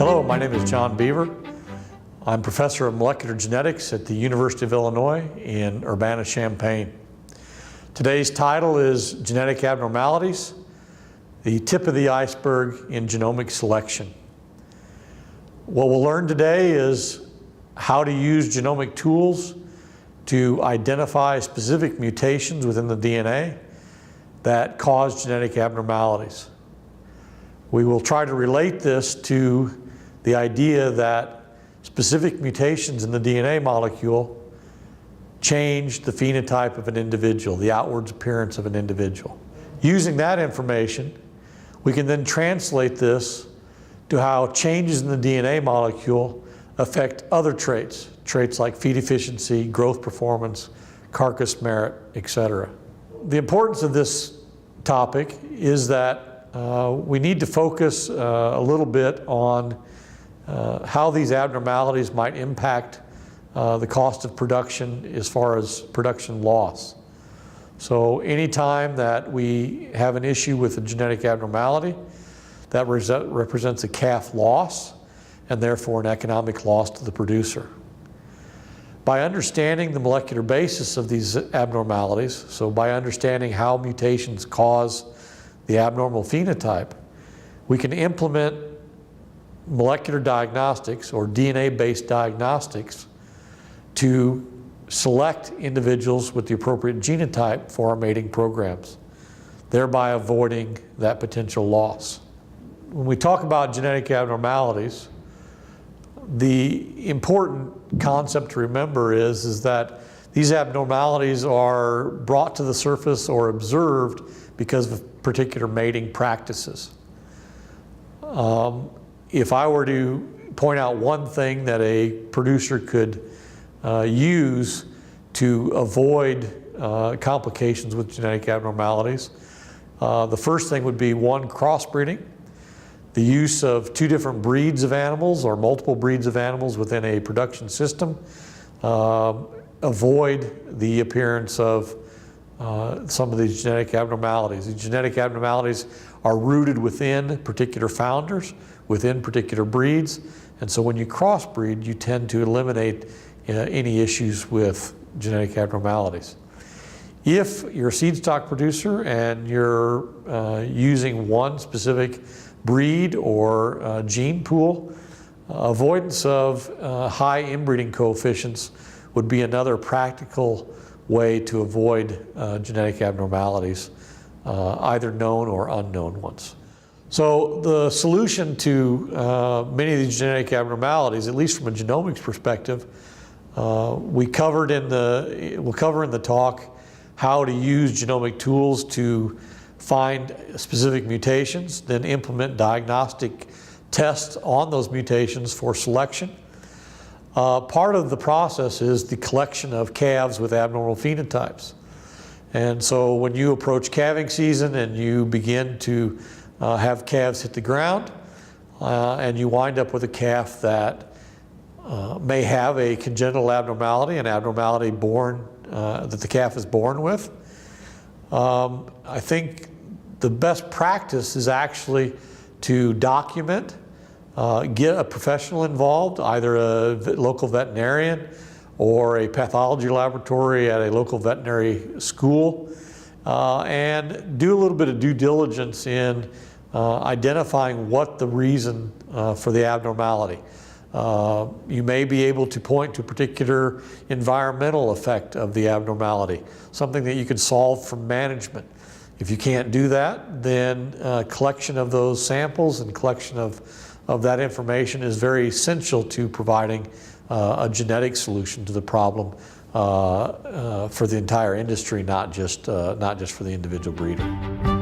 Hello, my name is John Beever. I'm professor of molecular genetics at the University of Illinois in Urbana-Champaign. Today's title is Genetic Abnormalities, the tip of the iceberg in genomic selection. What we'll learn today is how to use genomic tools to identify specific mutations within the DNA that cause genetic abnormalities. We will try to relate this to the idea that specific mutations in the DNA molecule change the phenotype of an individual, the outward appearance of an individual. Using that information, we can then translate this to how changes in the DNA molecule affect other traits, traits like feed efficiency, growth performance, carcass merit, etc. The importance of this topic is that we need to focus a little bit on how these abnormalities might impact the cost of production as far as production loss. So anytime that we have an issue with a genetic abnormality, that represents a calf loss and therefore an economic loss to the producer. By understanding the molecular basis of these abnormalities, so by understanding how mutations cause the abnormal phenotype, we can implement molecular diagnostics or DNA-based diagnostics to select individuals with the appropriate genotype for our mating programs, thereby avoiding that potential loss. When we talk about genetic abnormalities, the important concept to remember is that these abnormalities are brought to the surface or observed because of particular mating practices. If I were to point out one thing that a producer could use to avoid complications with genetic abnormalities, the first thing would be one, crossbreeding. The use of two different breeds of animals or multiple breeds of animals within a production system avoid the appearance of some of these genetic abnormalities. These genetic abnormalities are rooted within particular founders, within particular breeds, and so when you crossbreed, you tend to eliminate any issues with genetic abnormalities. If you're a seed stock producer and you're using one specific breed or gene pool, avoidance of high inbreeding coefficients would be another practical way to avoid genetic abnormalities, either known or unknown ones. So the solution to many of these genetic abnormalities, at least from a genomics perspective, we'll cover in the talk how to use genomic tools to find specific mutations, then implement diagnostic tests on those mutations for selection. Part of the process is the collection of calves with abnormal phenotypes. And so when you approach calving season and you begin to have calves hit the ground, and you wind up with a calf that may have a congenital abnormality, an abnormality born, that the calf is born with, I think the best practice is actually to document, get a professional involved, either a local veterinarian or a pathology laboratory at a local veterinary school, and do a little bit of due diligence in identifying what the reason for the abnormality. You may be able to point to a particular environmental effect of the abnormality, something that you can solve from management. If you can't do that, then collection of those samples and collection of that information is very essential to providing a genetic solution to the problem for the entire industry, not just for the individual breeder.